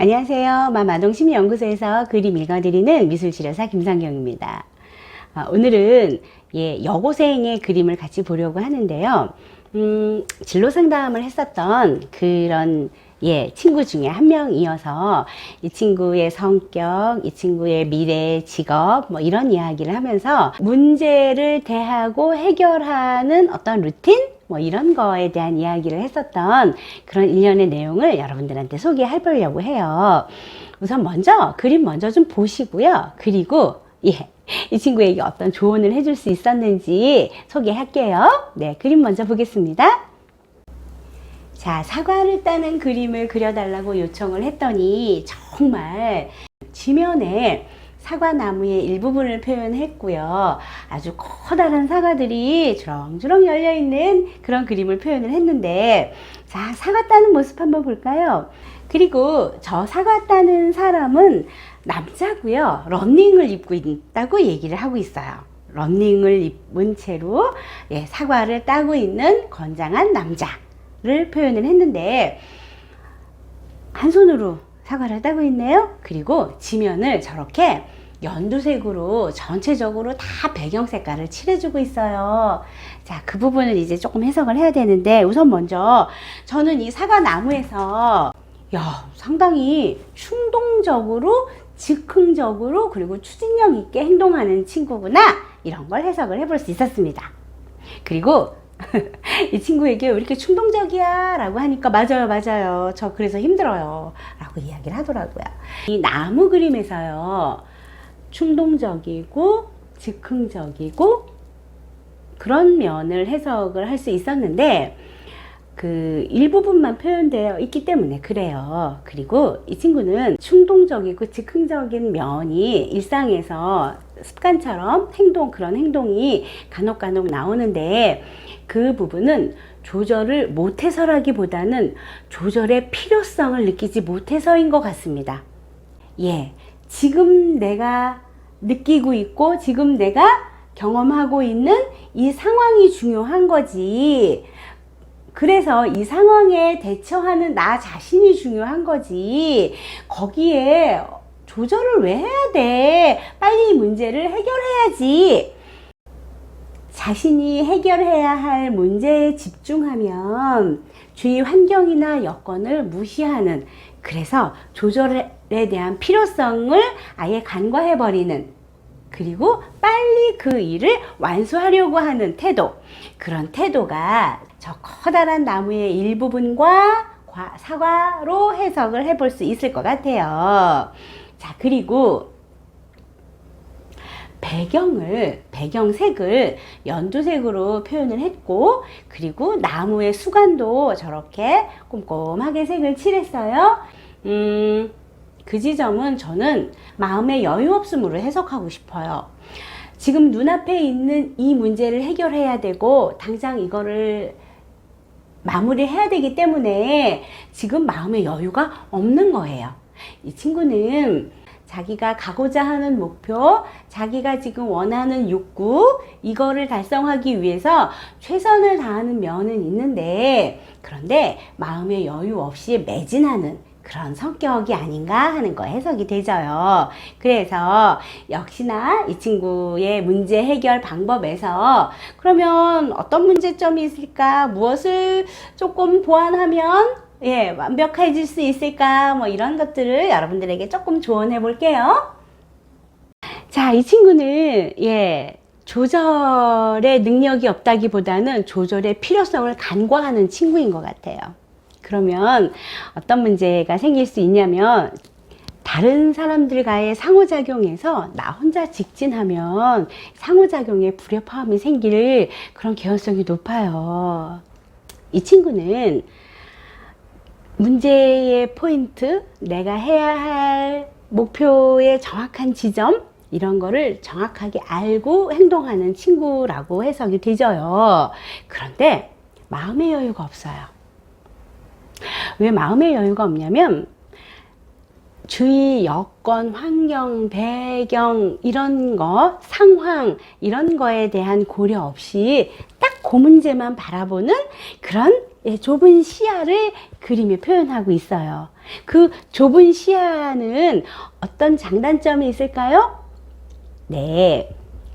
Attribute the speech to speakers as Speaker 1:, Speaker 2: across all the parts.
Speaker 1: 안녕하세요. 마마동심리연구소에서 그림 읽어드리는 미술치료사 김상경입니다. 오늘은 여고생의 그림을 같이 보려고 하는데요. 진로 상담을 했었던 그런 친구 중에 한 명이어서 이 친구의 성격, 이 친구의 미래, 직업 뭐 이런 이야기를 하면서 문제를 대하고 해결하는 어떤 루틴? 뭐 이런 거에 대한 이야기를 했었던 그런 일련의 내용을 여러분들한테 소개해 보려고 해요. 우선 먼저 그림 먼저 좀 보시고요. 그리고 이 친구에게 어떤 조언을 해줄 수 있었는지 소개할게요. 네, 그림 먼저 보겠습니다. 자, 사과를 따는 그림을 그려달라고 요청을 했더니 정말 지면에 사과나무의 일부분을 표현했고요. 아주 커다란 사과들이 주렁주렁 열려있는 그런 그림을 표현을 했는데, 자, 사과 따는 모습 한번 볼까요? 그리고 저 사과 따는 사람은 남자고요. 러닝을 입고 있다고 얘기를 하고 있어요. 러닝을 입은 채로 사과를 따고 있는 건장한 남자를 표현을 했는데, 한 손으로 사과를 따고 있네요. 그리고 지면을 저렇게 연두색으로 전체적으로 다 배경 색깔을 칠해주고 있어요. 자, 그 부분을 이제 조금 해석을 해야 되는데, 우선 먼저 저는 이 사과나무에서 상당히 충동적으로, 즉흥적으로, 그리고 추진력 있게 행동하는 친구구나, 이런 걸 해석을 해볼 수 있었습니다. 그리고 이 친구에게 왜 이렇게 충동적이야? 라고 하니까 맞아요. 저 그래서 힘들어요. 라고 이야기를 하더라고요. 이 나무 그림에서요, 충동적이고 즉흥적이고 그런 면을 해석을 할 수 있었는데, 그 일부분만 표현되어 있기 때문에 그래요. 그리고 이 친구는 충동적이고 즉흥적인 면이 일상에서 습관처럼 그런 행동이 간혹 나오는데, 그 부분은 조절을 못해서라기보다는 조절의 필요성을 느끼지 못해서인 것 같습니다. 지금 내가 느끼고 있고 지금 내가 경험하고 있는 이 상황이 중요한 거지, 그래서 이 상황에 대처하는 나 자신이 중요한 거지, 거기에 조절을 왜 해야 돼? 빨리 이 문제를 해결해야지. 자신이 해결해야 할 문제에 집중하면 주위 환경이나 여건을 무시하는, 그래서 조절에 대한 필요성을 아예 간과해버리는, 그리고 빨리 그 일을 완수하려고 하는 태도, 그런 태도가 저 커다란 나무의 일부분과 사과로 해석을 해볼 수 있을 것 같아요. 자, 그리고 배경색을 연두색으로 표현을 했고, 그리고 나무의 수관도 저렇게 꼼꼼하게 색을 칠했어요. 그 지점은 저는 마음의 여유 없음으로 해석하고 싶어요. 지금 눈앞에 있는 이 문제를 해결해야 되고 당장 이거를 마무리해야 되기 때문에 지금 마음의 여유가 없는 거예요. 이 친구는 자기가 가고자 하는 목표, 자기가 지금 원하는 욕구, 이거를 달성하기 위해서 최선을 다하는 면은 있는데, 그런데 마음의 여유 없이 매진하는 그런 성격이 아닌가 하는 거 해석이 되져요. 그래서 역시나 이 친구의 문제 해결 방법에서 그러면 어떤 문제점이 있을까? 무엇을 조금 보완하면 완벽해질 수 있을까? 뭐 이런 것들을 여러분들에게 조금 조언해 볼게요. 자, 이 친구는 조절의 능력이 없다기보다는 조절의 필요성을 간과하는 친구인 것 같아요. 그러면 어떤 문제가 생길 수 있냐면, 다른 사람들과의 상호작용에서 나 혼자 직진하면 상호작용에 불협화음이 생길 그런 개연성이 높아요. 이 친구는 문제의 포인트, 내가 해야 할 목표의 정확한 지점, 이런 거를 정확하게 알고 행동하는 친구라고 해석이 되져요. 그런데 마음의 여유가 없어요. 왜 마음의 여유가 없냐면, 주위 여건, 환경, 배경, 이런 거, 상황, 이런 거에 대한 고려 없이 딱 그 문제만 바라보는 그런 예, 좁은 시야를 그림에 표현하고 있어요. 그 좁은 시야는 어떤 장단점이 있을까요? 네,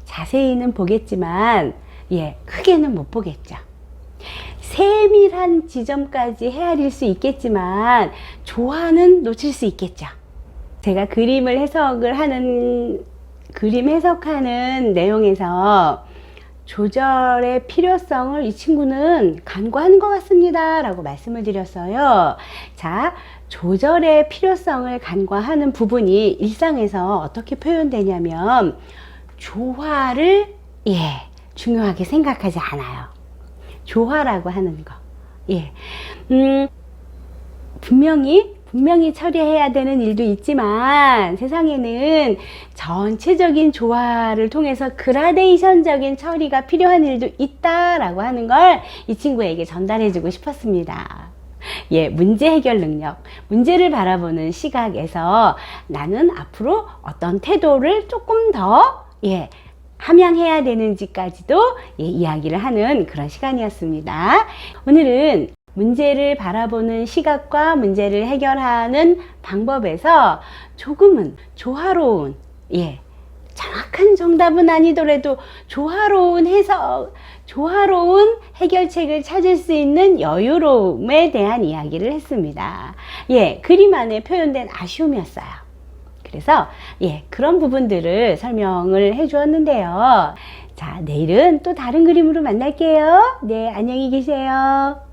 Speaker 1: 자세히는 보겠지만, 예, 크게는 못 보겠죠. 세밀한 지점까지 헤아릴 수 있겠지만, 조화는 놓칠 수 있겠죠. 제가 그림 해석하는 내용에서 조절의 필요성을 이 친구는 간과하는 것 같습니다 라고 말씀을 드렸어요. 자, 조절의 필요성을 간과하는 부분이 일상에서 어떻게 표현되냐면 조화를 중요하게 생각하지 않아요. 조화라고 하는 거. 분명히 처리해야 되는 일도 있지만 세상에는 전체적인 조화를 통해서 그라데이션적인 처리가 필요한 일도 있다라고 하는 걸 이 친구에게 전달해 주고 싶었습니다. 문제 해결 능력, 문제를 바라보는 시각에서 나는 앞으로 어떤 태도를 조금 더 함양해야 되는지까지도 이야기를 하는 그런 시간이었습니다. 오늘은 문제를 바라보는 시각과 문제를 해결하는 방법에서 조금은 조화로운, 정확한 정답은 아니더라도 조화로운 해석, 조화로운 해결책을 찾을 수 있는 여유로움에 대한 이야기를 했습니다. 그림 안에 표현된 아쉬움이었어요. 그래서 그런 부분들을 설명을 해 주었는데요. 자, 내일은 또 다른 그림으로 만날게요. 네, 안녕히 계세요.